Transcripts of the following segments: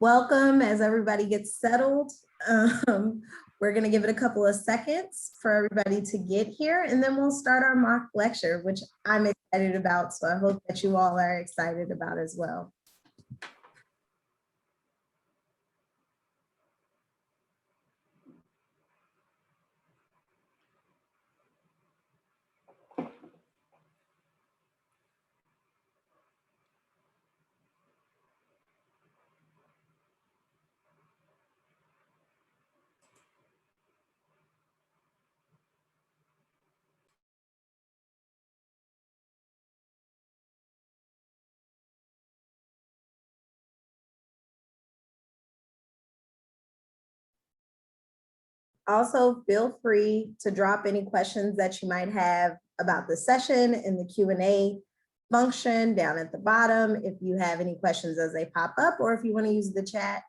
Welcome as everybody gets settled. We're going to give it a couple of seconds for everybody to get here, and then we'll start our mock lecture, which I'm excited about. So I hope that you all are excited about as well. Also, feel free to drop any questions that you might have about the session in the Q&A function down at the bottom. If you have any questions as they pop up, or if you want to use the chat,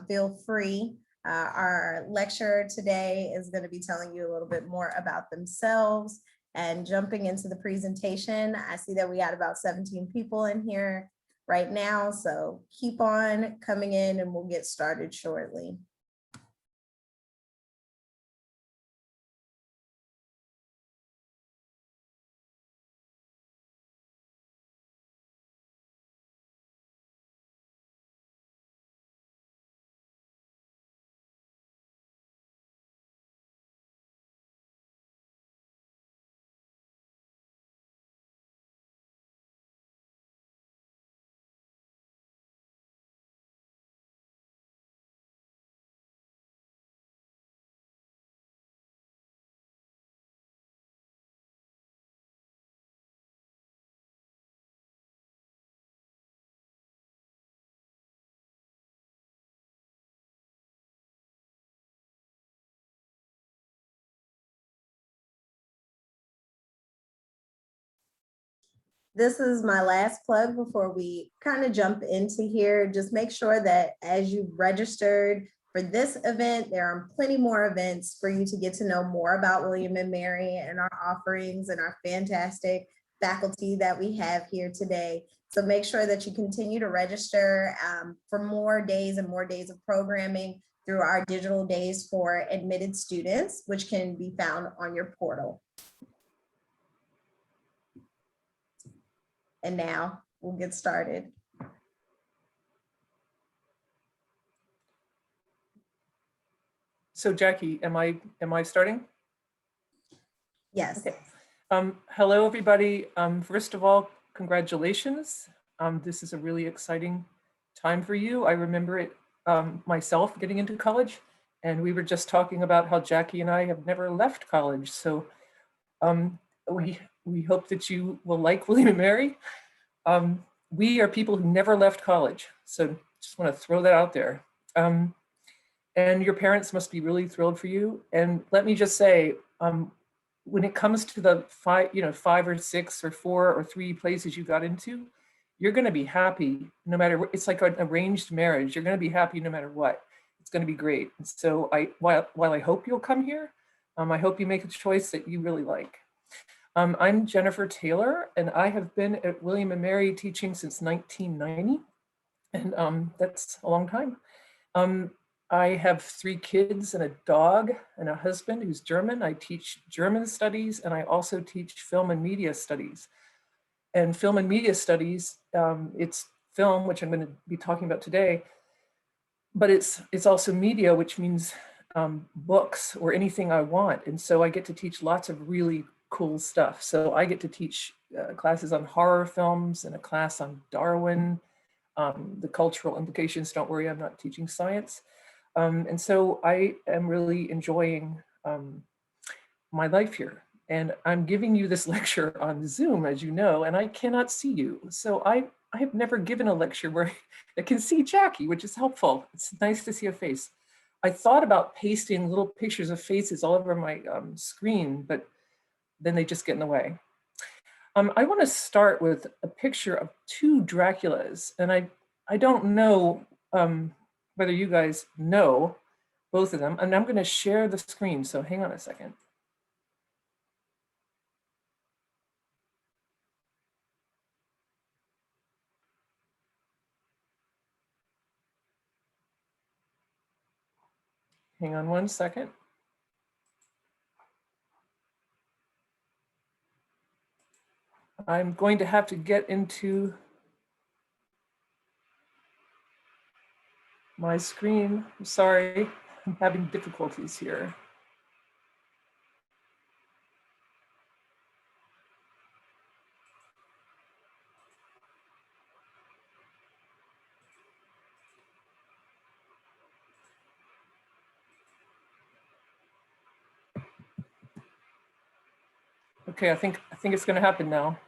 feel free. Our lecturer today is going to be telling you a little bit more about themselves. And jumping into the presentation, I see that we got about 17 people in here right now. So keep on coming in and we'll get started shortly. This is my last plug before we kind of jump into here. Just make sure that as you registered for this event, there are plenty more events for you to get to know more about William & Mary and our offerings and our fantastic faculty that we have here today. So make sure that you continue to register for more days and more days of programming through our digital days for admitted students, which can be found on your portal. And now we'll get started. So Jackie, am I starting? Yes. Okay. Hello, everybody. First of all, congratulations. This is a really exciting time for you. I remember it myself getting into college, and we were just talking about how Jackie and I have never left college. So we hope that you will like William & Mary. We are people who never left college. So just want to throw that out there. And your parents must be really thrilled for you. And let me just say, when it comes to the five or six or four or three places you got into, you're going to be happy no matter what. It's like an arranged marriage. You're going to be happy no matter what. It's going to be great. And so while I hope you'll come here, I hope you make a choice that you really like. I'm Jennifer Taylor, and I have been at William & Mary teaching since 1990. And that's a long time. I have 3 kids and a dog and a husband who's German. I teach German studies, and I also teach film and media studies. And film and media studies, it's film, which I'm going to be talking about today, but it's also media, which means books or anything I want. And so I get to teach lots of really cool stuff. So I get to teach classes on horror films and a class on Darwin, the cultural implications. Don't worry, I'm not teaching science. And so I am really enjoying my life here. And I'm giving you this lecture on Zoom, as you know, and I cannot see you. So I have never given a lecture where I can see Jackie, which is helpful. It's nice to see a face. I thought about pasting little pictures of faces all over my screen, but then they just get in the way. I want to start with a picture of 2 Draculas, and I don't know whether you guys know both of them, and I'm going to share the screen, so hang on a second. Hang on one second. I'm going to have to get into my screen. I'm sorry, I'm having difficulties here. Okay, I think it's going to happen now.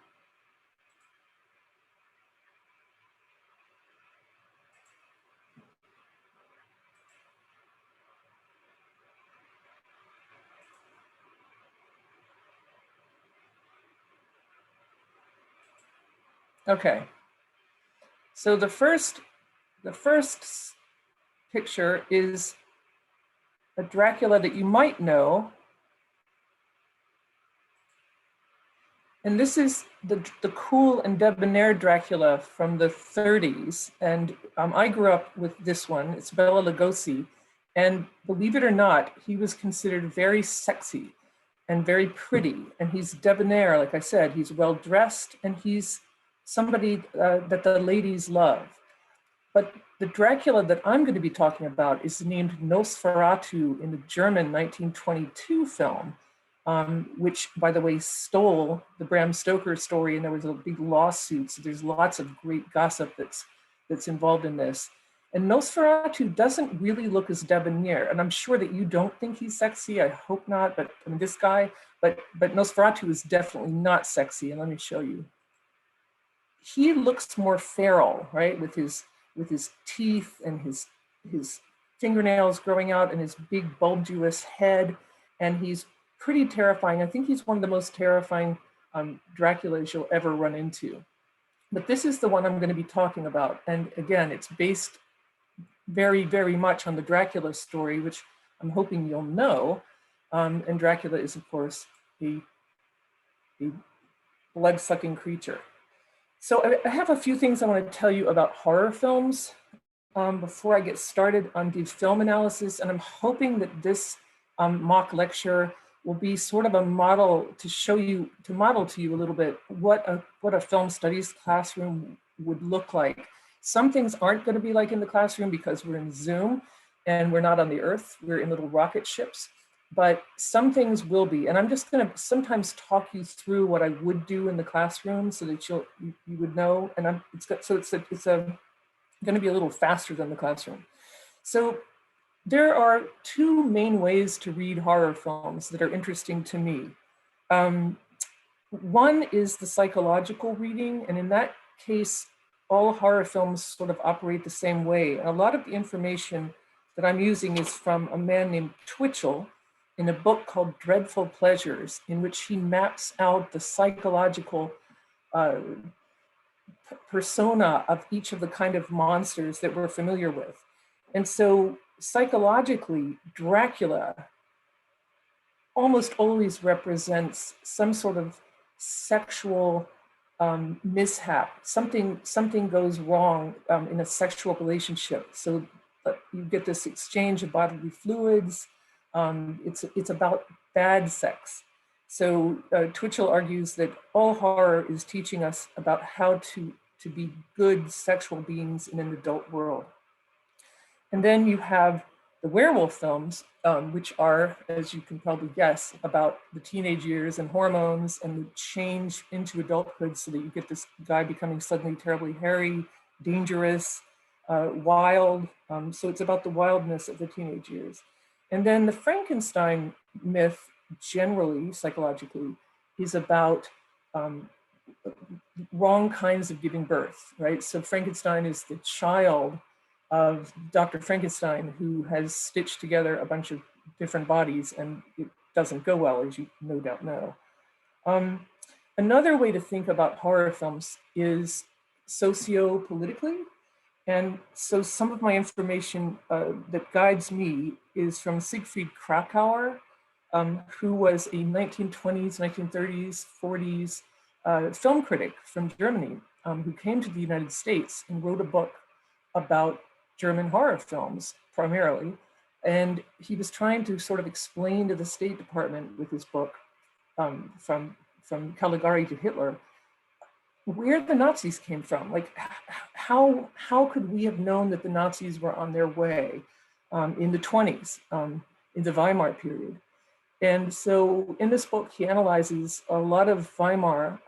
Okay, so the first picture is a Dracula that you might know. And this is the cool and debonair Dracula from the 30s. And I grew up with this one. It's Bela Lugosi. And believe it or not, he was considered very sexy and very pretty. And he's debonair, like I said, he's well dressed and he's somebody that the ladies love. But the Dracula that I'm going to be talking about is named Nosferatu in the German 1922 film, which, by the way, stole the Bram Stoker story, and there was a big lawsuit. So there's lots of great gossip that's involved in this. And Nosferatu doesn't really look as debonair, and I'm sure that you don't think he's sexy. I hope not, but I mean, this guy, but Nosferatu is definitely not sexy, and let me show you. He looks more feral, right, with his teeth and his fingernails growing out and his big bulbous head, and he's pretty terrifying. I think he's one of the most terrifying Draculas you'll ever run into. But this is the one I'm going to be talking about, and again, it's based very, very much on the Dracula story, which I'm hoping you'll know. And Dracula is, of course, a blood-sucking creature. So I have a few things I want to tell you about horror films before I get started on the film analysis. And I'm hoping that this mock lecture will be sort of a model to show you, to model to you a little bit what a film studies classroom would look like. Some things aren't going to be like in the classroom because we're in Zoom and we're not on the Earth, we're in little rocket ships. But some things will be, and I'm just going to sometimes talk you through what I would do in the classroom so that you would know. And it's going to be a little faster than the classroom. So there are two main ways to read horror films that are interesting to me. One is the psychological reading, and in that case, all horror films sort of operate the same way. And a lot of the information that I'm using is from a man named Twitchell, in a book called Dreadful Pleasures, in which he maps out the psychological persona of each of the kind of monsters that we're familiar with. And so psychologically, Dracula almost always represents some sort of sexual mishap. Something goes wrong in a sexual relationship. So you get this exchange of bodily fluids. It's about bad sex. So Twitchell argues that all horror is teaching us about how to be good sexual beings in an adult world. And then you have the werewolf films, which are, as you can probably guess, about the teenage years and hormones and the change into adulthood so that you get this guy becoming suddenly terribly hairy, dangerous, wild. So it's about the wildness of the teenage years. And then the Frankenstein myth, generally, psychologically, is about wrong kinds of giving birth, right? So Frankenstein is the child of Dr. Frankenstein, who has stitched together a bunch of different bodies, and it doesn't go well, as you no doubt know. Another way to think about horror films is socio-politically. And so some of my information that guides me is from Siegfried Kracauer, who was a 1920s, 1930s, 40s film critic from Germany, who came to the United States and wrote a book about German horror films primarily. And he was trying to sort of explain to the State Department with his book, from Caligari to Hitler, where the Nazis came from. Like, how could we have known that the Nazis were on their way in the 20s, in the Weimar period? And so in this book, he analyzes a lot of Weimar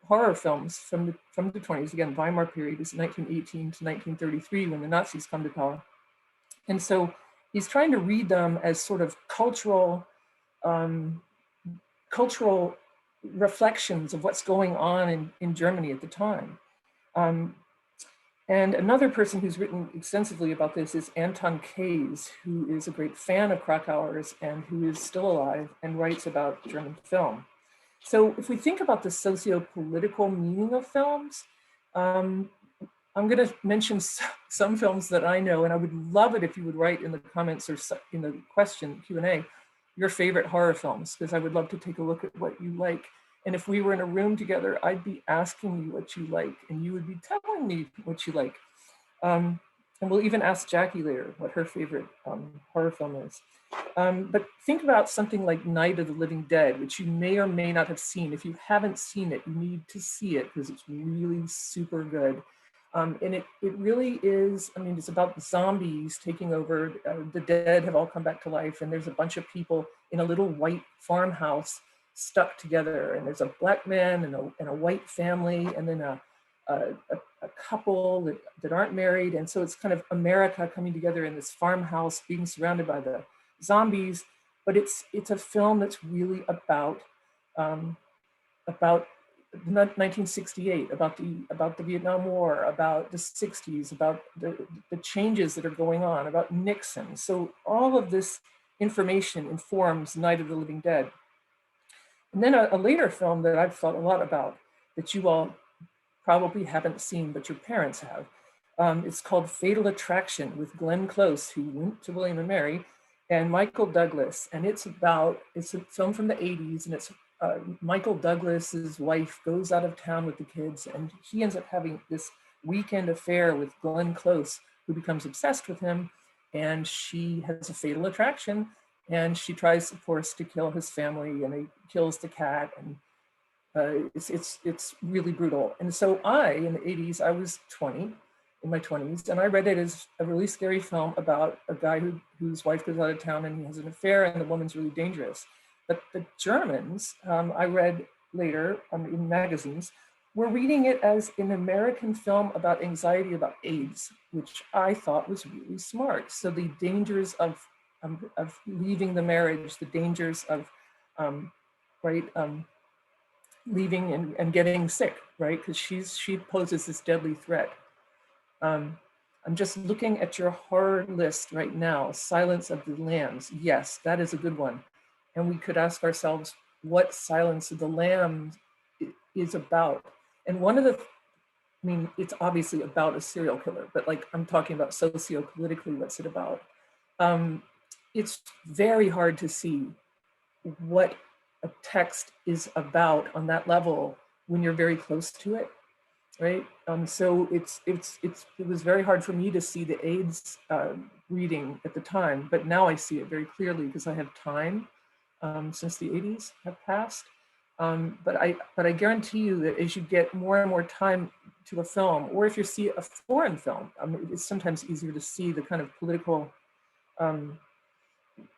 horror films from the 20s. Again, Weimar period is 1918 to 1933 when the Nazis come to power. And so he's trying to read them as sort of cultural reflections of what's going on in Germany at the time. And another person who's written extensively about this is Anton Kays, who is a great fan of Krakauers and who is still alive and writes about German film. So if we think about the socio-political meaning of films, I'm going to mention some films that I know, and I would love it if you would write in the comments or in the question Q&A your favorite horror films, because I would love to take a look at what you like. And if we were in a room together, I'd be asking you what you like, and you would be telling me what you like. And we'll even ask Jackie later what her favorite horror film is. But think about something like Night of the Living Dead, which you may or may not have seen. If you haven't seen it, you need to see it because it's really super good. And it really is, I mean, it's about zombies taking over. The dead have all come back to life, and there's a bunch of people in a little white farmhouse stuck together. And there's a black man and a white family, and then a couple that aren't married. And so it's kind of America coming together in this farmhouse, being surrounded by the zombies. But it's a film that's really about 1968, about the Vietnam War, about the 60s, about the changes that are going on, about Nixon. So all of this information informs Night of the Living Dead. And then a later film that I've thought a lot about that you all probably haven't seen, but your parents have. It's called Fatal Attraction with Glenn Close, who went to William and Mary, and Michael Douglas. And it's a film from the 80s, and it's Michael Douglas's wife goes out of town with the kids, and he ends up having this weekend affair with Glenn Close, who becomes obsessed with him, and she has a fatal attraction, and she tries, of course, to kill his family, and he kills the cat, and it's really brutal. And so in the 80s, I was 20, in my 20s, and I read it as a really scary film about a guy whose wife goes out of town and he has an affair, and the woman's really dangerous. But the Germans, I read later in magazines, were reading it as an American film about anxiety about AIDS, which I thought was really smart. So the dangers of leaving the marriage, the dangers of leaving and getting sick, right? Because she poses this deadly threat. I'm just looking at your horror list right now, Silence of the Lambs. Yes, that is a good one. And we could ask ourselves what Silence of the Lambs is about. And it's obviously about a serial killer, but like I'm talking about socio-politically, what's it about? It's very hard to see what a text is about on that level when you're very close to it, right? So it was very hard for me to see the AIDS reading at the time, but now I see it very clearly because I have time since the 80s have passed. But I guarantee you that as you get more and more time to a film, or if you see a foreign film, it's sometimes easier to see the kind of political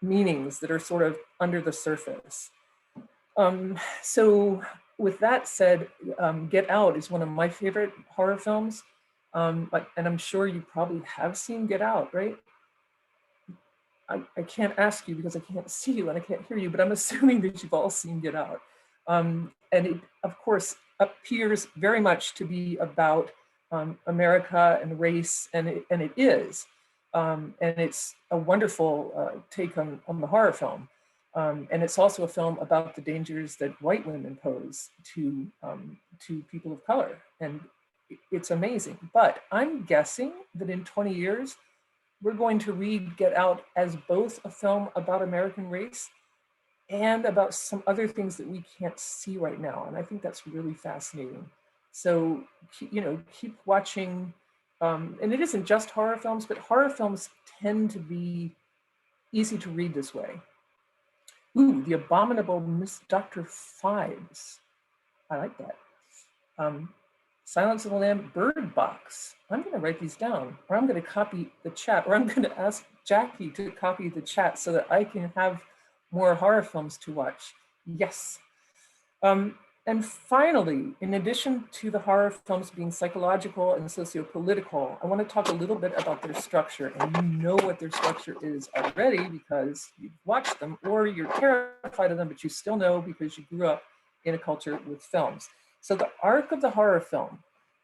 meanings that are sort of under the surface. So with that said, Get Out is one of my favorite horror films. And I'm sure you probably have seen Get Out, right? I can't ask you because I can't see you and I can't hear you, but I'm assuming that you've all seen Get Out. And it, of course, appears very much to be about America and race, and it is. And it's a wonderful take on the horror film. And it's also a film about the dangers that white women pose to people of color. And it's amazing. But I'm guessing that in 20 years, we're going to read Get Out as both a film about American race and about some other things that we can't see right now. And I think that's really fascinating. So, keep watching. And it isn't just horror films, but horror films tend to be easy to read this way. Ooh, The Abominable Miss Dr. Fives. I like that. Silence of the Lamb, Bird Box. I'm going to write these down, or I'm going to copy the chat, or I'm going to ask Jackie to copy the chat so that I can have more horror films to watch. Yes. And finally, in addition to the horror films being psychological and socio-political, I want to talk a little bit about their structure. And you know what their structure is already because you've watched them, or you're terrified of them, but you still know because you grew up in a culture with films. So the arc of the horror film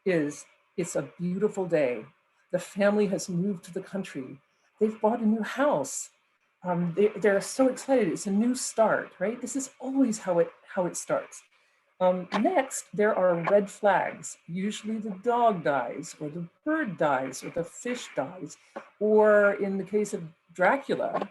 is, it's a beautiful day. The family has moved to the country. They've bought a new house. They're so excited. It's a new start, right? This is always how it starts. Next, there are red flags. Usually the dog dies, or the bird dies, or the fish dies, or in the case of Dracula,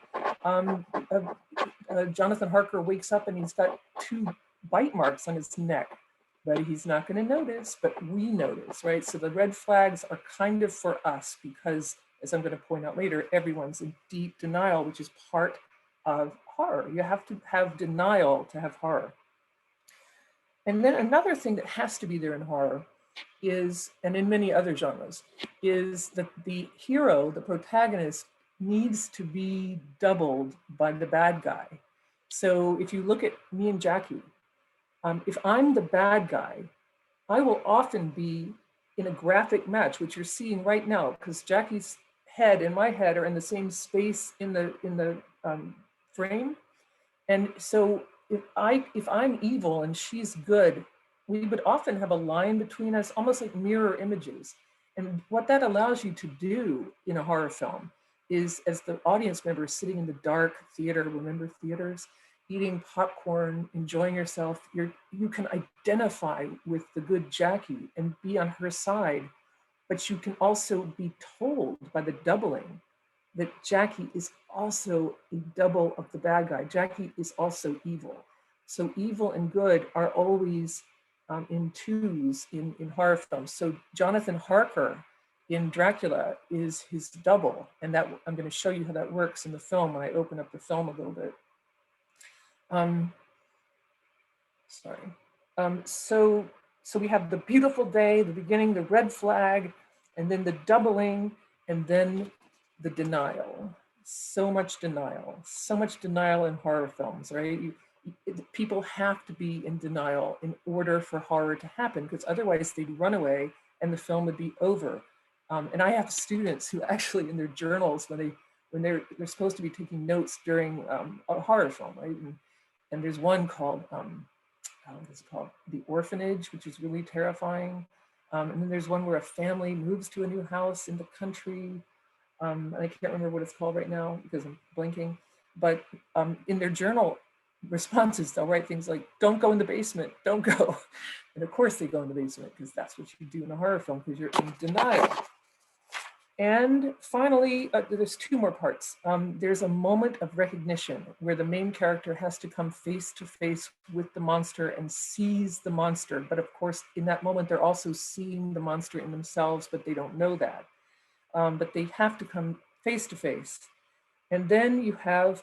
Jonathan Harker wakes up and he's got 2 bite marks on his neck, but he's not going to notice, but we notice, right? So the red flags are kind of for us because, as I'm going to point out later, everyone's in deep denial, which is part of horror. You have to have denial to have horror. And then another thing that has to be there in horror is, and in many other genres, is that the hero, the protagonist, needs to be doubled by the bad guy. So if you look at me and Jackie, if I'm the bad guy, I will often be in a graphic match, which you're seeing right now, because Jackie's head and my head are in the same space in the frame. And so if I'm evil and she's good, we would often have a line between us, almost like mirror images. And what that allows you to do in a horror film is, as the audience member sitting in the dark theater, remember theaters, eating popcorn, enjoying yourself, you can identify with the good Jackie and be on her side, but you can also be told by the doubling that Jackie is also a double of the bad guy. Jackie is also evil. So evil and good are always in twos in horror films. So Jonathan Harker in Dracula is his double. And that I'm going to show you how that works in the film when I open up the film a little bit. So we have the beautiful day, the beginning, the red flag, and then the doubling, and then the denial. So much denial in horror films, right? People have to be in denial in order for horror to happen, because otherwise they'd run away and the film would be over. And I have students who actually, in their journals, when they're supposed to be taking notes during a horror film, right? And there's one called, it's called The Orphanage, which is really terrifying. And then there's one where a family moves to a new house in the country. And I can't remember what it's called right now because I'm blanking. But in their journal responses, they'll write things like, don't go in the basement, don't go. And of course they go in the basement because that's what you do in a horror film because you're in denial. And finally, there's 2 more parts. There's a moment of recognition where the main character has to come face to face with the monster and sees the monster. But of course, in that moment, they're also seeing the monster in themselves, but they don't know that. But they have to come face to face. And then you have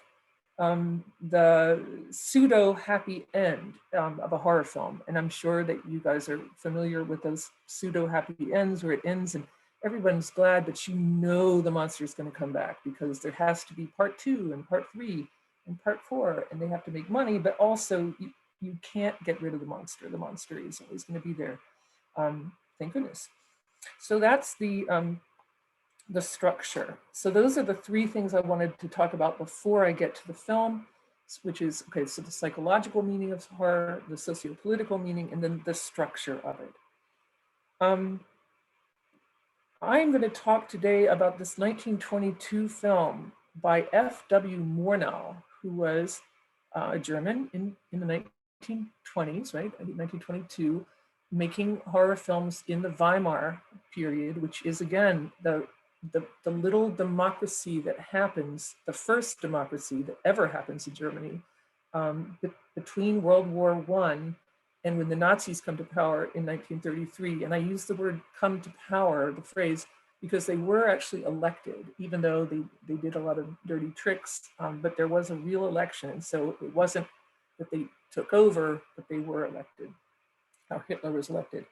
the pseudo happy end of a horror film. And I'm sure that you guys are familiar with those pseudo happy ends where it ends and everyone's glad, but you know the monster is going to come back because there has to be part 2 and part 3 and part 4, and they have to make money, but also you can't get rid of the monster. The monster is always going to be there. Thank goodness. So that's the structure. So those are the 3 things I wanted to talk about before I get to the film, which is, okay, so the psychological meaning of horror, the socio-political meaning, and then the structure of it. I'm going to talk today about this 1922 film by F.W. Murnau, who was a German in the 1920s, right? I think 1922, making horror films in the Weimar period, which is, again, the little democracy that happens, the first democracy that ever happens in Germany between World War I and when the Nazis come to power in 1933. And I use the word come to power, the phrase, because they were actually elected, even though they did a lot of dirty tricks, but there was a real election. And so it wasn't that they took over, but they were elected, how Hitler was elected.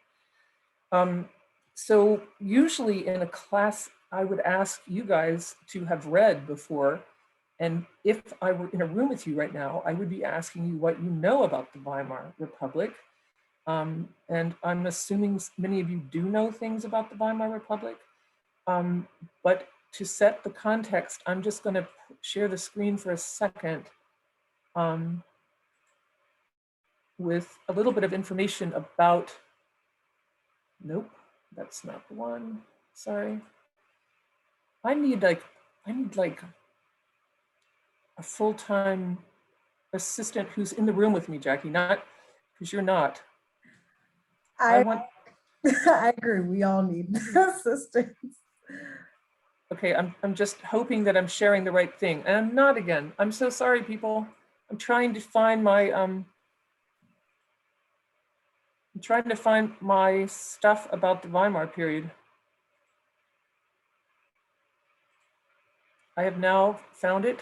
So usually in a class, I would ask you guys to have read before. And if I were in a room with you right now, I would be asking you what you know about the Weimar Republic. And I'm assuming many of you do know things about the Weimar Republic. But to set the context, I'm just going to share the screen for a second with a little bit of information about, nope, that's not the one, sorry. I need like a full-time assistant who's in the room with me, Jackie, not, because you're not. I agree, we all need assistance. Okay, I'm just hoping that I'm sharing the right thing. And I'm not again. I'm so sorry, people. I'm trying to find my stuff about the Weimar period. I have now found it.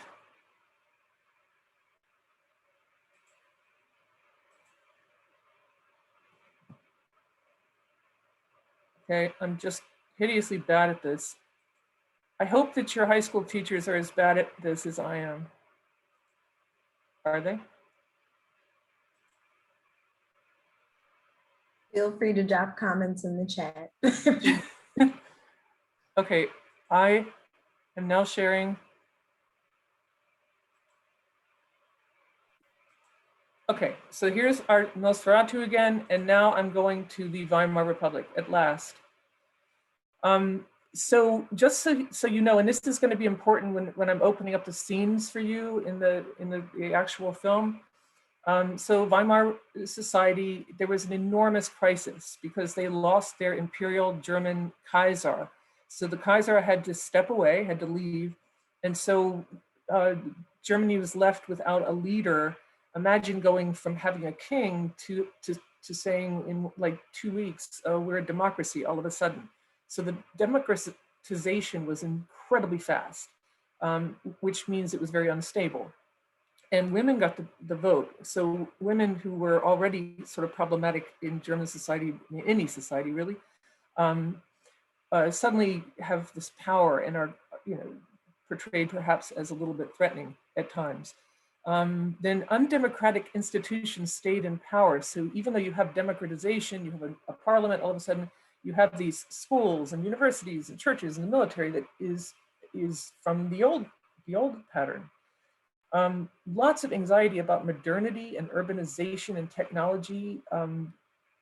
Okay, I'm just hideously bad at this. I hope that your high school teachers are as bad at this as I am. Are they? Feel free to drop comments in the chat. Okay, I am now sharing. Okay, so here's our Nosferatu again, and now I'm going to the Weimar Republic at last. So just so you know, and this is going to be important when I'm opening up the scenes for you in the actual film. So Weimar society, there was an enormous crisis because they lost their imperial German Kaiser. So the Kaiser had to step away, had to leave. And so Germany was left without a leader. Imagine going from having a king to saying in like 2 weeks, oh, we're a democracy all of a sudden. So the democratization was incredibly fast, which means it was very unstable. And women got the vote. So women who were already sort of problematic in German society, in any society really, suddenly have this power and are, portrayed perhaps as a little bit threatening at times. Then undemocratic institutions stayed in power. So even though you have democratization, you have a parliament, all of a sudden you have these schools and universities and churches and the military that is from the old pattern. Lots of anxiety about modernity and urbanization and technology. And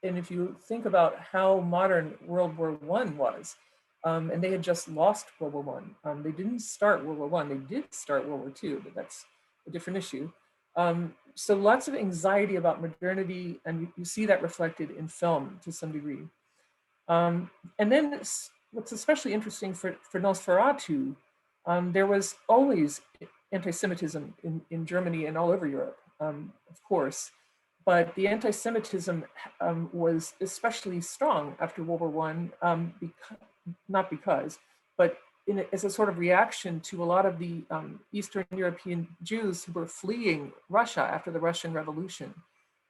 if you think about how modern World War I was, and they had just lost World War I. They didn't start World War I, they did start World War II, but that's a different issue. So lots of anxiety about modernity, and you see that reflected in film to some degree. And then what's especially interesting for Nosferatu, there was always anti-Semitism in Germany and all over Europe, of course, but the anti-Semitism was especially strong after World War I, but as a sort of reaction to a lot of the Eastern European Jews who were fleeing Russia after the Russian Revolution.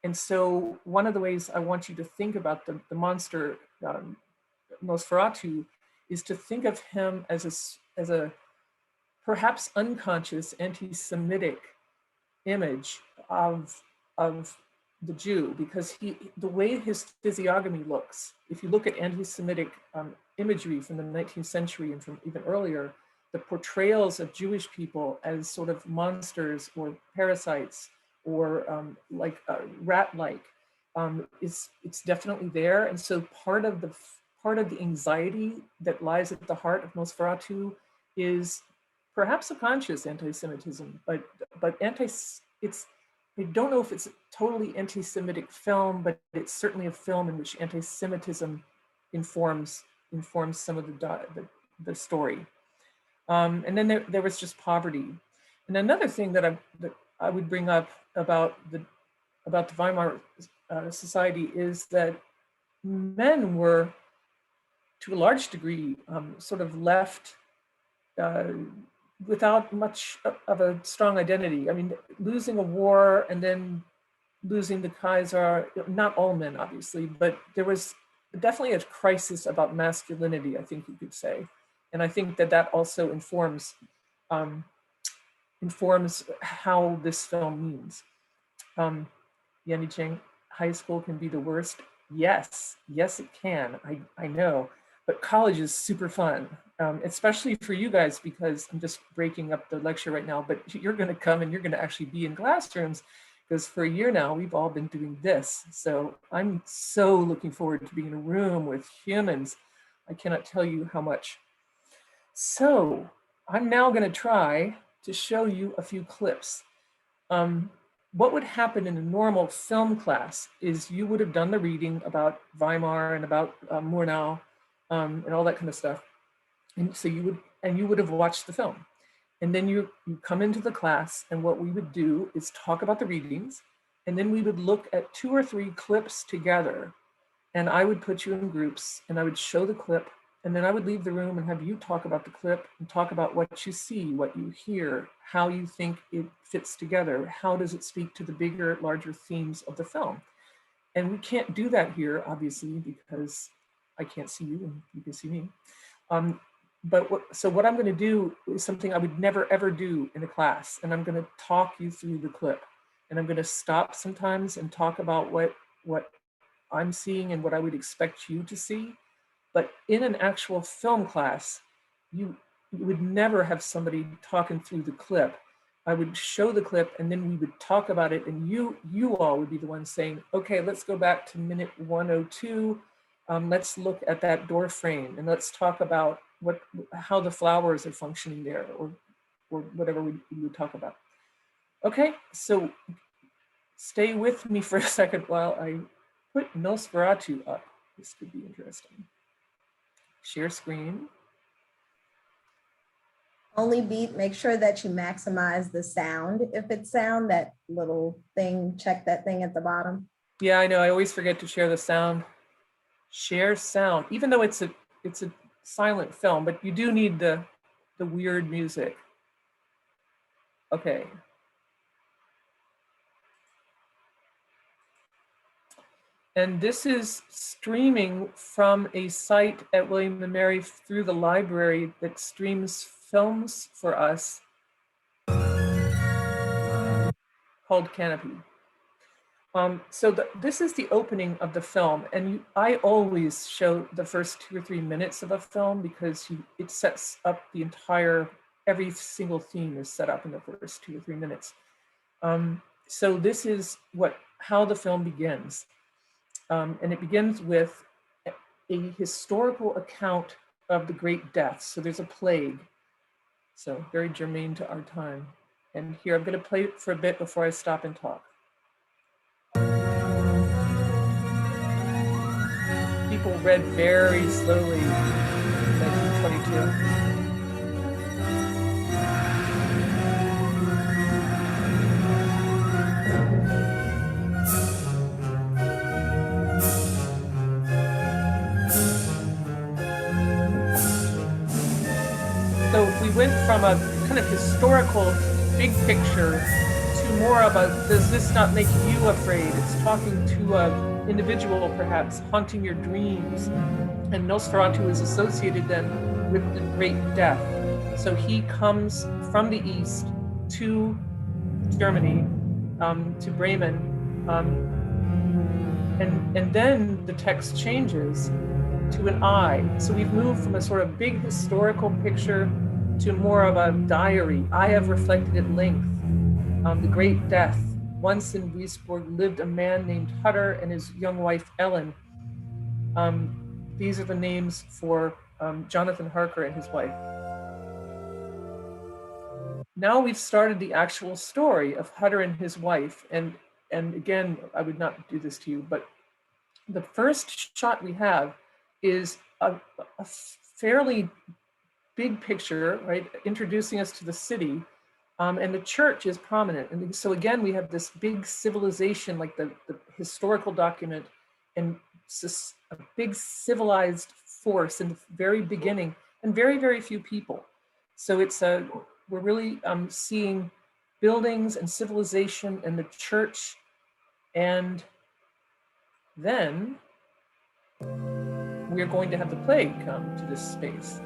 And so one of the ways I want you to think about the monster Nosferatu is to think of him as a perhaps unconscious anti-Semitic image of the Jew, because the way his physiognomy looks, if you look at anti-Semitic imagery from the 19th century and from even earlier, the portrayals of Jewish people as sort of monsters or parasites or rat-like, it's definitely there. And so part of the anxiety that lies at the heart of Nosferatu is perhaps a conscious anti-Semitism, but I don't know if it's a totally anti-Semitic film, but it's certainly a film in which anti-Semitism informs some of the story. And then there was just poverty. And another thing that I would bring up about the Weimar society is that men were to a large degree, sort of left without much of a strong identity. I mean, losing a war and then losing the Kaiser, not all men, obviously, but there was definitely a crisis about masculinity, I think you could say. And I think that that also um, informs how this film means. Yanni Cheng, high school can be the worst. Yes, yes, it can. I know, but college is super fun, especially for you guys, because I'm just breaking up the lecture right now, but you're going to come and you're going to actually be in classrooms, because for a year now, we've all been doing this. So I'm so looking forward to being in a room with humans. I cannot tell you how much. So I'm now going to try to show you a few clips. What would happen in a normal film class is you would have done the reading about Weimar and about Murnau and all that kind of stuff. And so you would have watched the film. And then you come into the class, and what we would do is talk about the readings, and then we would look at 2 or 3 clips together. And I would put you in groups, and I would show the clip, and then I would leave the room and have you talk about the clip and talk about what you see, what you hear, how you think it fits together, how does it speak to the bigger, larger themes of the film. And we can't do that here, obviously, because I can't see you and you can see me. So what I'm going to do is something I would never, ever do in a class. And I'm going to talk you through the clip. And I'm going to stop sometimes and talk about what I'm seeing and what I would expect you to see. But in an actual film class, you would never have somebody talking through the clip. I would show the clip and then we would talk about it, and you all would be the ones saying, okay, let's go back to minute 102. Let's look at that door frame and let's talk about how the flowers are functioning there, or whatever we would talk about. Okay, so stay with me for a second while I put Nosferatu up. This could be interesting. Share screen. Only beat, make sure that you maximize the sound. If it's sound, that little thing, check that thing at the bottom. Yeah, I know, I always forget to share the sound. Share sound, even though it's a silent film, but you do need the weird music. Okay. And this is streaming from a site at William & Mary through the library that streams films for us called Canopy. So this is the opening of the film, and I always show the first 2 or 3 minutes of a film because it sets up the entire, every single theme is set up in the first 2 or 3 minutes. So this is how the film begins. And it begins with a historical account of the Great Death. So there's a plague, so very germane to our time. And here, I'm going to play it for a bit before I stop and talk. People read very slowly in 1922. So we went from a kind of historical big picture to more of a, does this not make you afraid? It's talking to an individual perhaps haunting your dreams. And Nosferatu is associated then with the Great Death. So he comes from the east to Germany, to Bremen. And then the text changes to an I. So we've moved from a sort of big historical picture to more of a diary. I have reflected at length the Great Death. Once in Duisburg lived a man named Hutter and his young wife, Ellen. These are the names for Jonathan Harker and his wife. Now we've started the actual story of Hutter and his wife. And again, I would not do this to you, but the first shot we have is a fairly big picture, right? Introducing us to the city, and the church is prominent. And so again, we have this big civilization, like the historical document, and a big civilized force in the very beginning, and very, very few people. So we're really seeing buildings and civilization and the church, and then we are going to have the plague come to this space.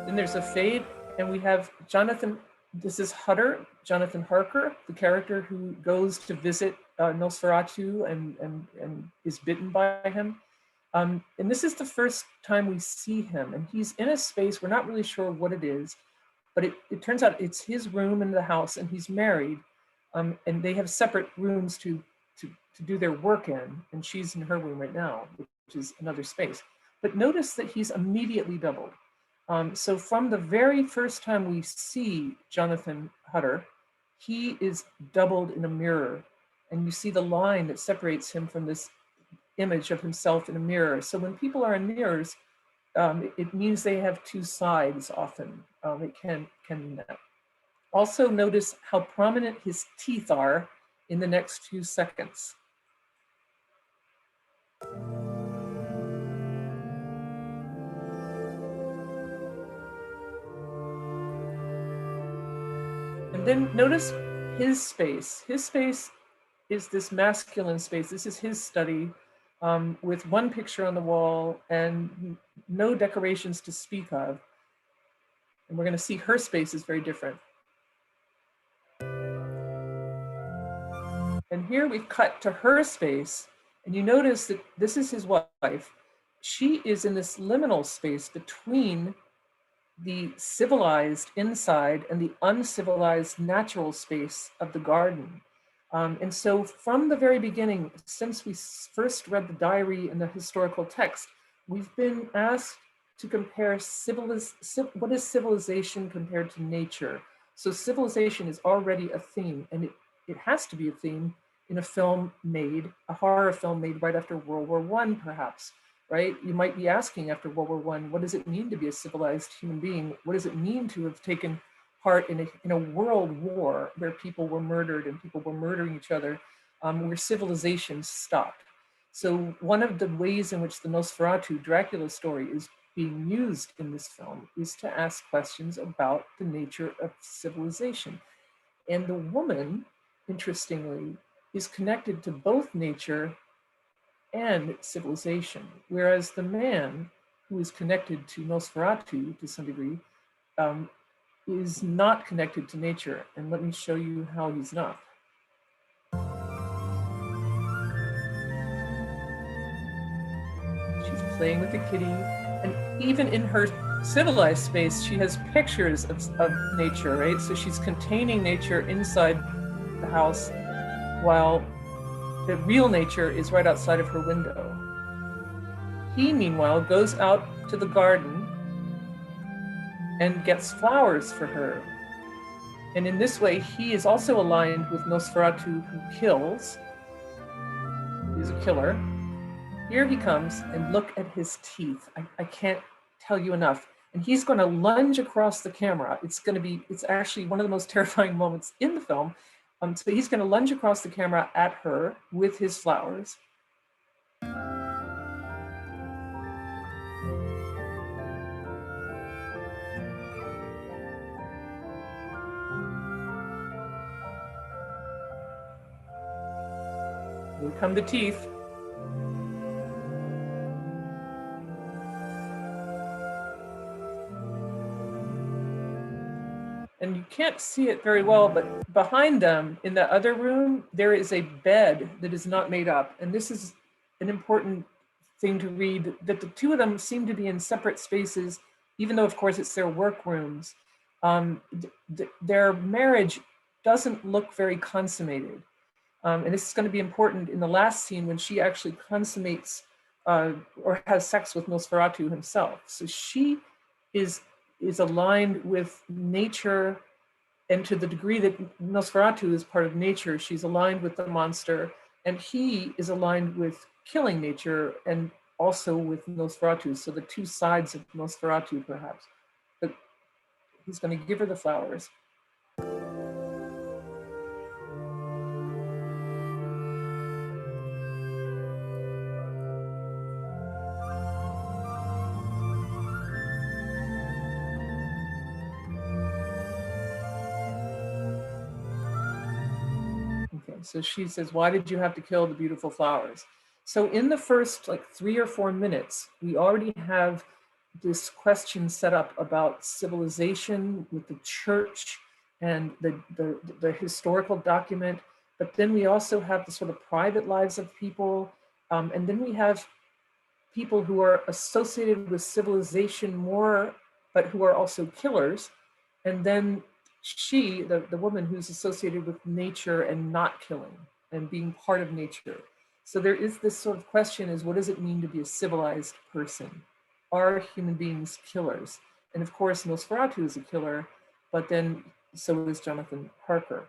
Then there's a fade, and we have Jonathan. This is Hutter, Jonathan Harker, the character who goes to visit Nosferatu and is bitten by him. And this is the first time we see him, and he's in a space, we're not really sure what it is, but it turns out it's his room in the house, and he's married, and they have separate rooms to do their work in, and she's in her room right now, which is another space. But notice that he's immediately doubled. So from the very first time we see Jonathan Hutter, he is doubled in a mirror, and you see the line that separates him from this image of himself in a mirror. So when people are in mirrors, it means they have two sides often. It can mean that. Also notice how prominent his teeth are in the next few seconds. And then notice his space. His space is this masculine space. This is his study with one picture on the wall and no decorations to speak of. And we're going to see her space is very different. And here we've cut to her space, and you notice that this is his wife. She is in this liminal space between the civilized inside and the uncivilized natural space of the garden. And so from the very beginning, since we first read the diary and the historical text, we've been asked to compare what is civilization compared to nature. So civilization is already a theme, and it has to be a theme in a horror film made right after World War I, perhaps, right? You might be asking after World War I, what does it mean to be a civilized human being? What does it mean to have taken part in a world war where people were murdered and people were murdering each other, where civilization stopped? So one of the ways in which the Nosferatu Dracula story is being used in this film is to ask questions about the nature of civilization. And the woman, interestingly, is connected to both nature and civilization, whereas the man, who is connected to Nosferatu to some degree, is not connected to nature. And let me show you how he's not. She's playing with the kitty, and even in her civilized space, she has pictures of nature, right? So she's containing nature inside the house, while the real nature is right outside of her window. He, meanwhile, goes out to the garden and gets flowers for her. And in this way, he is also aligned with Nosferatu, who kills. He's a killer. Here he comes, and look at his teeth. I can't tell you enough. And he's going to lunge across the camera. It's actually one of the most terrifying moments in the film. So he's going to lunge across the camera at her with his flowers. Here come the teeth. And you can't see it very well, but behind them in the other room, there is a bed that is not made up. And this is an important thing to read, that the two of them seem to be in separate spaces, even though, of course, it's their work rooms. Their marriage doesn't look very consummated. And this is going to be important in the last scene when she actually consummates or has sex with Nosferatu himself. So she is aligned with nature, and to the degree that Nosferatu is part of nature, she's aligned with the monster, and he is aligned with killing nature and also with Nosferatu. So the two sides of Nosferatu, perhaps. But he's going to give her the flowers. So she says, why did you have to kill the beautiful flowers? So in the first like 3 or 4 minutes, we already have this question set up about civilization with the church and the historical document. But then we also have the sort of private lives of people. And then we have people who are associated with civilization more, but who are also killers. And then she, the woman who's associated with nature and not killing and being part of nature. So there is this sort of question is, what does it mean to be a civilized person? Are human beings killers? And of course, Nosferatu is a killer, but then so is Jonathan Harker.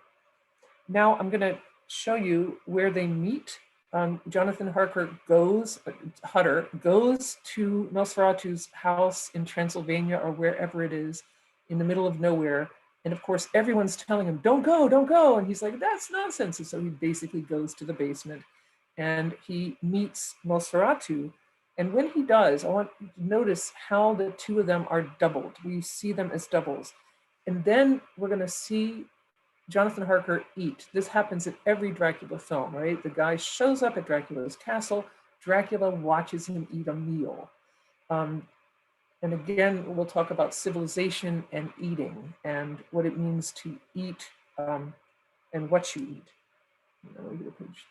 Now I'm gonna show you where they meet. Jonathan Hutter goes to Nosferatu's house in Transylvania or wherever it is in the middle of nowhere. And of course, everyone's telling him, don't go, don't go. And he's like, that's nonsense. And so he basically goes to the basement and he meets Nosferatu. And when he does, I want you to notice how the two of them are doubled. We see them as doubles. And then we're gonna see Jonathan Harker eat. This happens in every Dracula film, right? The guy shows up at Dracula's castle. Dracula watches him eat a meal. And again, we'll talk about civilization and eating and what it means to eat and what you eat. Let me get page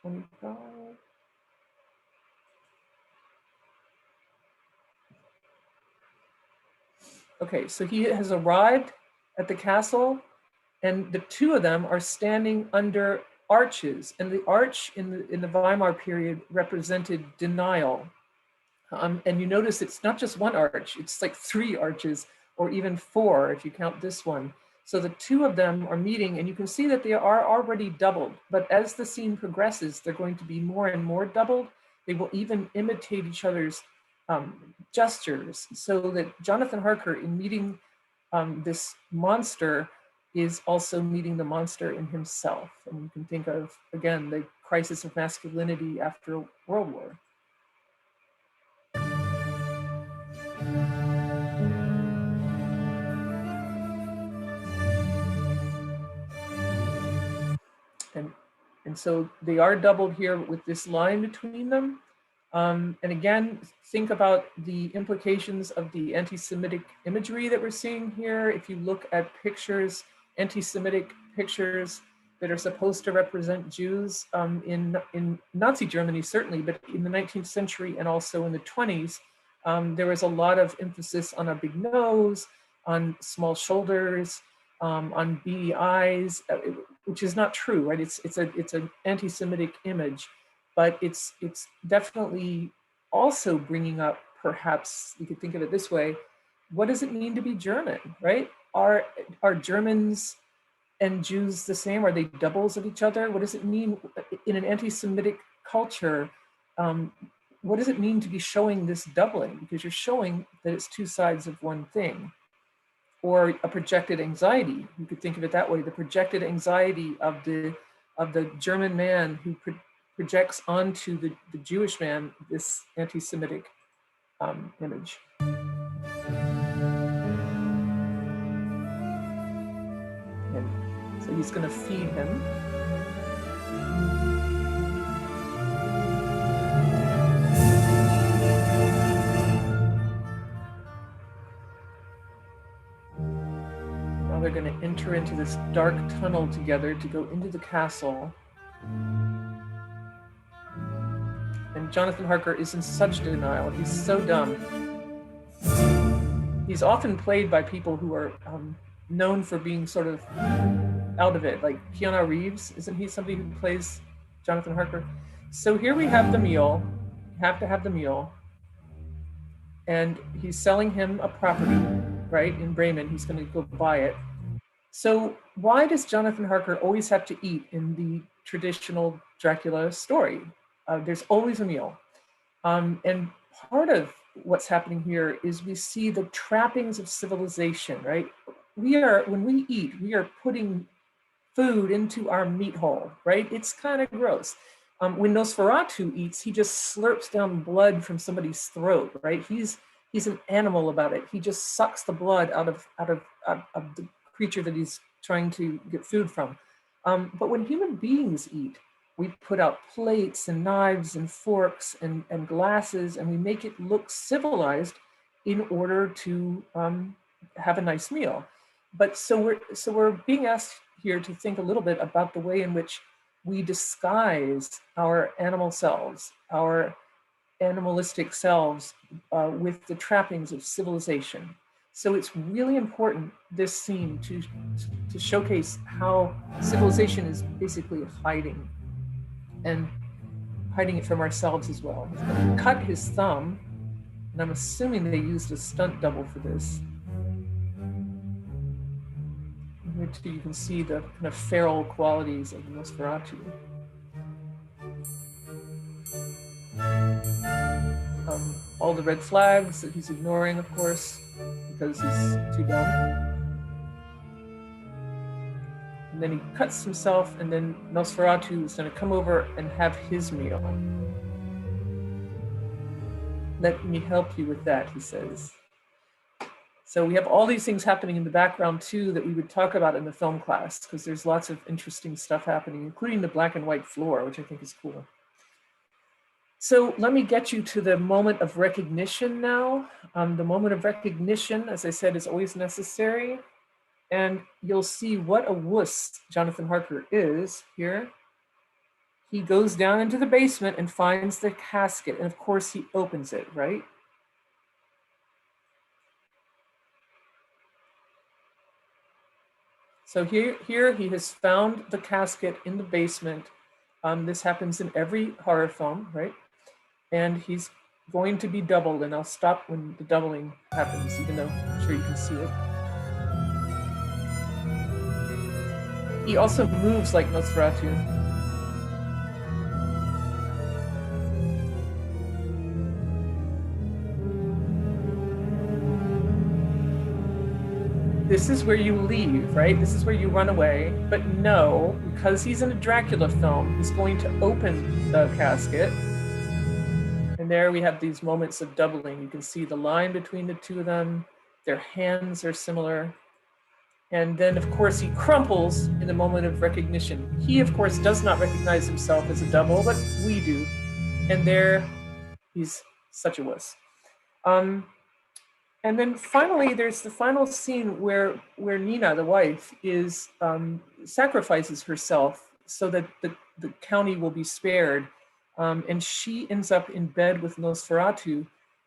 25. Okay, so he has arrived at the castle and the two of them are standing under arches, and the arch in the Weimar period represented denial. And you notice it's not just one arch, it's like 3 arches or even 4 if you count this one. So the two of them are meeting and you can see that they are already doubled, but as the scene progresses, they're going to be more and more doubled. They will even imitate each other's gestures, so that Jonathan Harker in meeting this monster is also meeting the monster in himself. And you can think of, again, the crisis of masculinity after World War. And so they are doubled here with this line between them. And again, think about the implications of the anti-Semitic imagery that we're seeing here. If you look at pictures, anti-Semitic pictures that are supposed to represent Jews in Nazi Germany, certainly, but in the 19th century and also in the 20s, there was a lot of emphasis on a big nose, on small shoulders, on beady eyes, which is not true, right? It's an anti-Semitic image, but it's definitely also bringing up, perhaps you could think of it this way, what does it mean to be German, right? Are Germans and Jews the same? Are they doubles of each other? What does it mean in an anti-Semitic culture? What does it mean to be showing this doubling? Because you're showing that it's 2 sides of one thing. Or a projected anxiety, you could think of it that way, the projected anxiety of the German man who projects onto the Jewish man this anti-Semitic image. And so he's going to feed him. They're going to enter into this dark tunnel together to go into the castle. And Jonathan Harker is in such denial. He's so dumb. He's often played by people who are known for being sort of out of it, like Keanu Reeves. Isn't he somebody who plays Jonathan Harker? So here we have the meal. You have to have the meal. And he's selling him a property, right, in Bremen. He's going to go buy it. So why does Jonathan Harker always have to eat in the traditional Dracula story? There's always a meal. And part of what's happening here is we see the trappings of civilization, right? When we eat, we are putting food into our meat hole, right? It's kind of gross. When Nosferatu eats, he just slurps down blood from somebody's throat, right? He's an animal about it. He just sucks the blood out of the creature that he's trying to get food from. But when human beings eat, we put out plates and knives and forks and glasses, and we make it look civilized in order to have a nice meal. But so we're being asked here to think a little bit about the way in which we disguise our animal selves, our animalistic selves, with the trappings of civilization. So it's really important, this scene, to showcase how civilization is basically hiding, and hiding it from ourselves as well. He's going to cut his thumb, and I'm assuming they used a stunt double for this. Here too, you can see the kind of feral qualities of Nosferatu. All the red flags that he's ignoring, of course, because he's too dumb. And then he cuts himself, and then Nosferatu is going to come over and have his meal. Let me help you with that, he says. So we have all these things happening in the background too that we would talk about in the film class, because there's lots of interesting stuff happening, including the black and white floor, which I think is cool. So let me get you to the moment of recognition now. The moment of recognition, as I said, is always necessary. And you'll see what a wuss Jonathan Harker is here. He goes down into the basement and finds the casket. And of course he opens it, right? So here he has found the casket in the basement. This happens in every horror film, right? And he's going to be doubled, and I'll stop when the doubling happens, even though I'm sure you can see it. He also moves like Nosferatu. This is where you leave, right? This is where you run away. But no, because he's in a Dracula film, he's going to open the casket. And there we have these moments of doubling. You can see the line between the two of them. Their hands are similar. And then, of course, he crumples in the moment of recognition. He, of course, does not recognize himself as a double, but we do. And there, he's such a wuss. And then finally, there's the final scene where Nina, the wife, is sacrifices herself so that the county will be spared. And she ends up in bed with Nosferatu,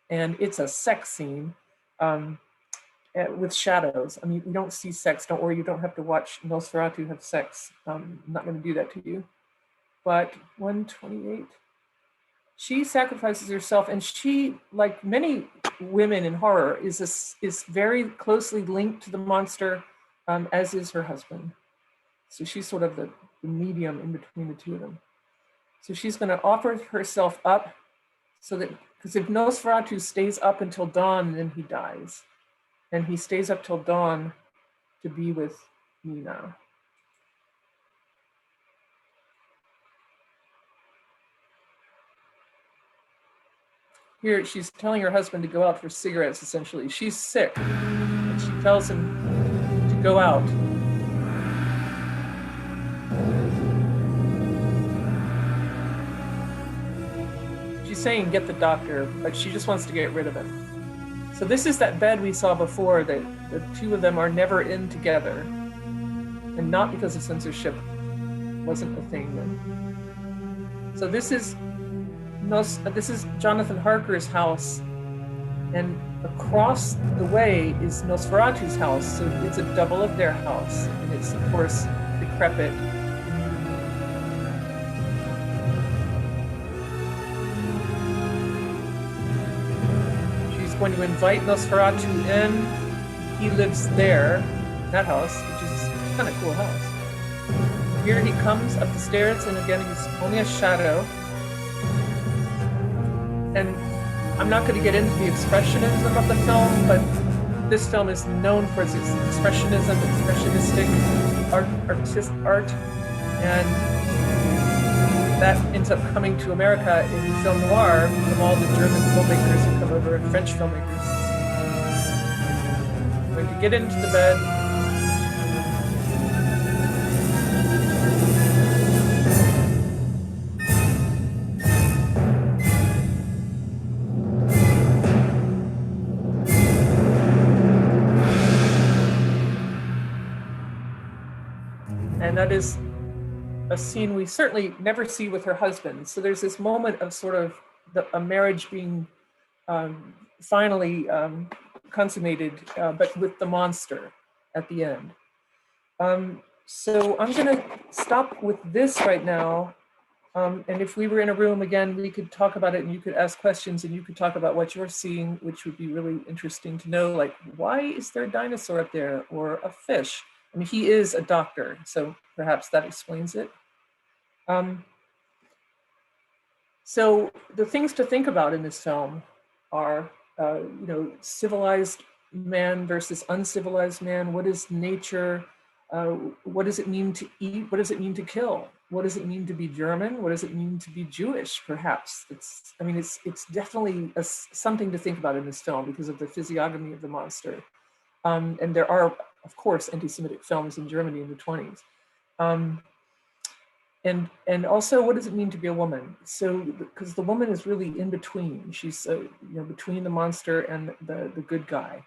and it's a sex scene with shadows. I mean, we don't see sex. Don't worry, you don't have to watch Nosferatu have sex. I'm not going to do that to you. But 128. She sacrifices herself, and she, like many women in horror, is very closely linked to the monster, as is her husband. So she's sort of the medium in between the two of them. So she's going to offer herself up, so that, because if Nosferatu stays up until dawn, then he dies. And he stays up till dawn to be with Nina. Here, she's telling her husband to go out for cigarettes, essentially. She's sick, and she tells him to go out. She's saying, get the doctor, but she just wants to get rid of him. So this is that bed we saw before, that the two of them are never in together, and not because of censorship wasn't a thing then. So this is Jonathan Harker's house, and across the way is Nosferatu's house, so it's a double of their house, and it's, of course, decrepit. She's going to invite Nosferatu in. He lives there, that house, which is kind of cool house. Here he comes up the stairs, and again, he's only a shadow. And I'm not going to get into the expressionism of the film, but this film is known for its expressionism, expressionistic art, and that ends up coming to America in film noir from all the German filmmakers who come over, and French filmmakers. I'm going to get into the bed. And that is a scene we certainly never see with her husband. So there's this moment of sort of a marriage being finally consummated, but with the monster at the end. So I'm going to stop with this right now. And if we were in a room again, we could talk about it and you could ask questions and you could talk about what you're seeing, which would be really interesting to know, like, why is there a dinosaur up there or a fish? I mean, he is a doctor, so perhaps that explains it. So the things to think about in this film are, civilized man versus uncivilized man. What is nature? What does it mean to eat? What does it mean to kill? What does it mean to be German? What does it mean to be Jewish? Perhaps it's definitely something to think about in this film because of the physiognomy of the monster. And there are, of course, anti-Semitic films in Germany in the 20s. And also, what does it mean to be a woman? So, because the woman is really in between. She's between the monster and the good guy.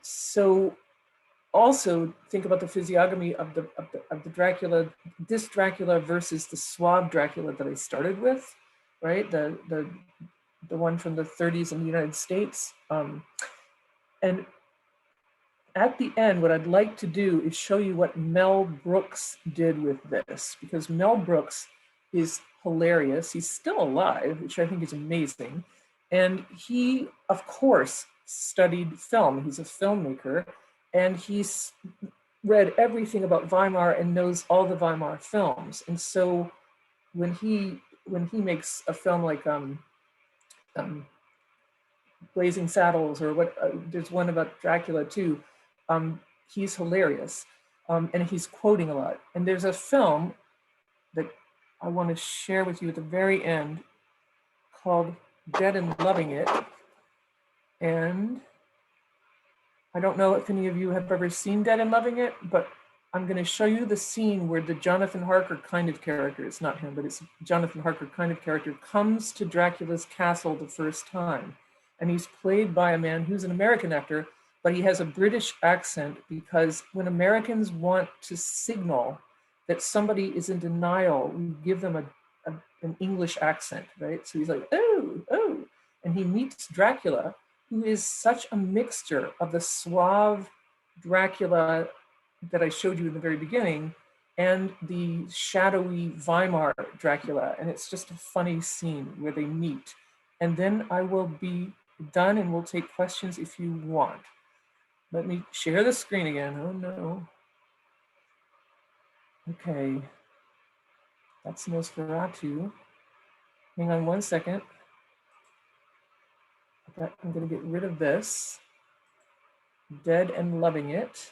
So, also think about the physiognomy of the Dracula. This Dracula versus the suave Dracula that I started with, right? The one from the 30s in the United States. And at the end, what I'd like to do is show you what Mel Brooks did with this, because Mel Brooks is hilarious. He's still alive, which I think is amazing. And he, of course, studied film. He's a filmmaker, and he's read everything about Weimar and knows all the Weimar films. And so when he makes a film like Blazing Saddles, or there's one about Dracula too, he's hilarious, and he's quoting a lot. And there's a film that I want to share with you at the very end called Dead and Loving It. And I don't know if any of you have ever seen Dead and Loving It, but I'm going to show you the scene where the Jonathan Harker kind of character, it's not him, but it's Jonathan Harker kind of character, comes to Dracula's castle the first time. And he's played by a man who's an American actor, but he has a British accent, because when Americans want to signal that somebody is in denial, we give them an English accent, right? So he's like, oh, and he meets Dracula, who is such a mixture of the suave Dracula that I showed you in the very beginning and the shadowy Weimar Dracula. And it's just a funny scene where they meet. And then I will be done and we'll take questions if you want. Let me share the screen again. Oh no. Okay. That's Nosferatu. Hang on one second. I'm going to get rid of this. Dead and Loving It.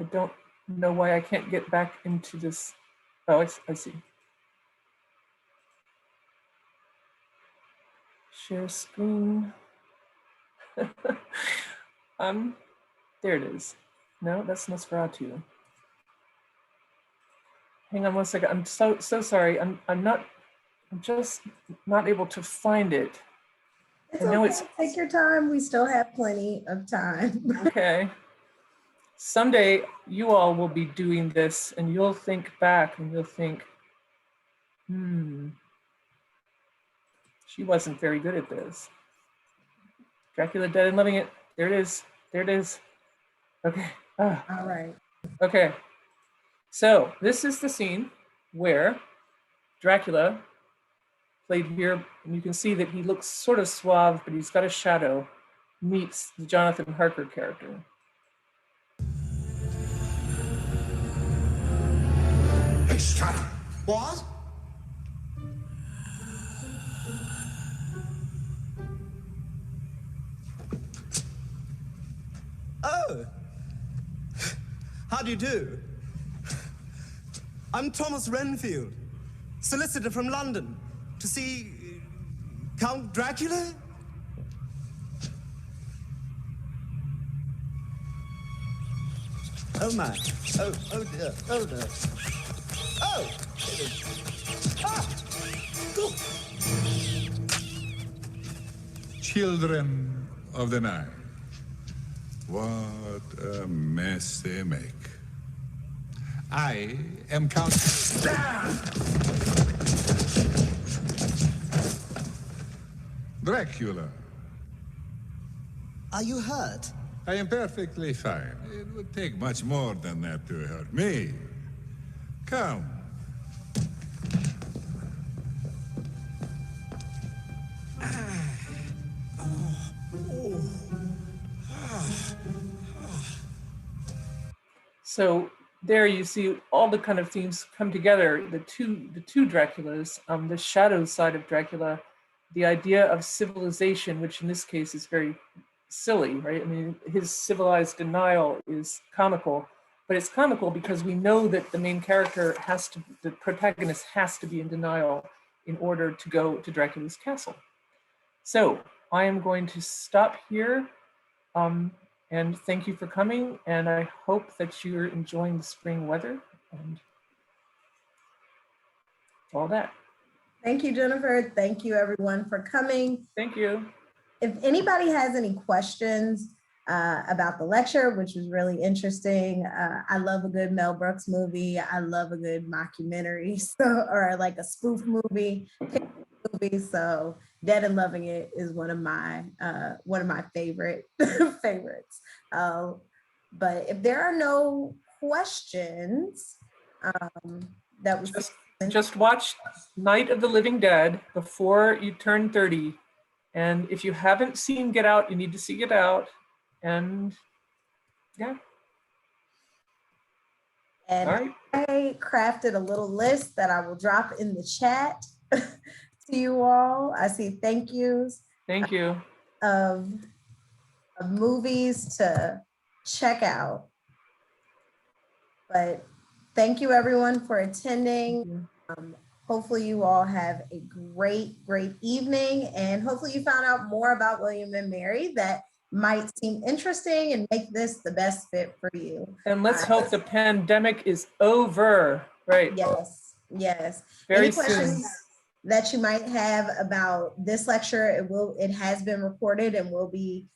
I don't know why I can't get back into this. Oh, I see. Share screen. There it is. No, that's Nosferatu. Hang on one second. I'm so sorry. I'm just not able to find it. It's okay. Take your time. We still have plenty of time. Okay. Someday you all will be doing this and you'll think back and you'll think, she wasn't very good at this. Dracula Dead and Loving It. There it is. There it is. Okay. All right. Okay. So this is the scene where Dracula, played here, and you can see that he looks sort of suave, but he's got a shadow, meets the Jonathan Harker character. Hey, shut up. What? Oh, how do you do? I'm Thomas Renfield, solicitor from London, to see Count Dracula? Oh my. Oh dear. Oh no. Oh! Ah! Oh. Children of the night. What a mess they make. I am Count. Dracula. Are you hurt? I am perfectly fine. It would take much more than that to hurt me. Come. So there you see all the kind of themes come together. The two Draculas, the shadow side of Dracula, the idea of civilization, which in this case is very silly, right? I mean, his civilized denial is comical, but it's comical because we know that the main character the protagonist has to be in denial in order to go to Dracula's castle. So I am going to stop here. And thank you for coming. And I hope that you're enjoying the spring weather and all that. Thank you, Jennifer. Thank you, everyone, for coming. Thank you. If anybody has any questions about the lecture, which was really interesting, I love a good Mel Brooks movie. I love a good mockumentary, or like a spoof movie. So Dead and Loving It is one of my favorites. But if there are no questions, that was Just watch Night of the Living Dead before you turn 30. And if you haven't seen Get Out, you need to see Get Out. And yeah. And All right. I crafted a little list that I will drop in the chat to you all. I see thank yous Thank you. of movies to check out. But thank you, everyone, for attending. Hopefully you all have a great evening, and hopefully you found out more about William and Mary that might seem interesting and make this the best fit for you. And let's hope the pandemic is over. Right. Yes. Very Any questions soon. that you might have about this lecture, it has been recorded and will be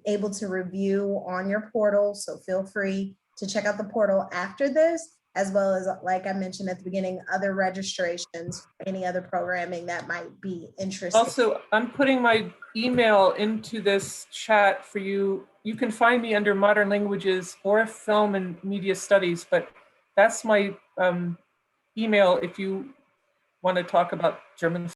able to review on your portal. So feel free to check out the portal after this, as well as, like I mentioned at the beginning, other registrations, any other programming that might be interesting. Also, I'm putting my email into this chat for you. You can find me under Modern Languages or Film and Media Studies, but that's my email if you want to talk about German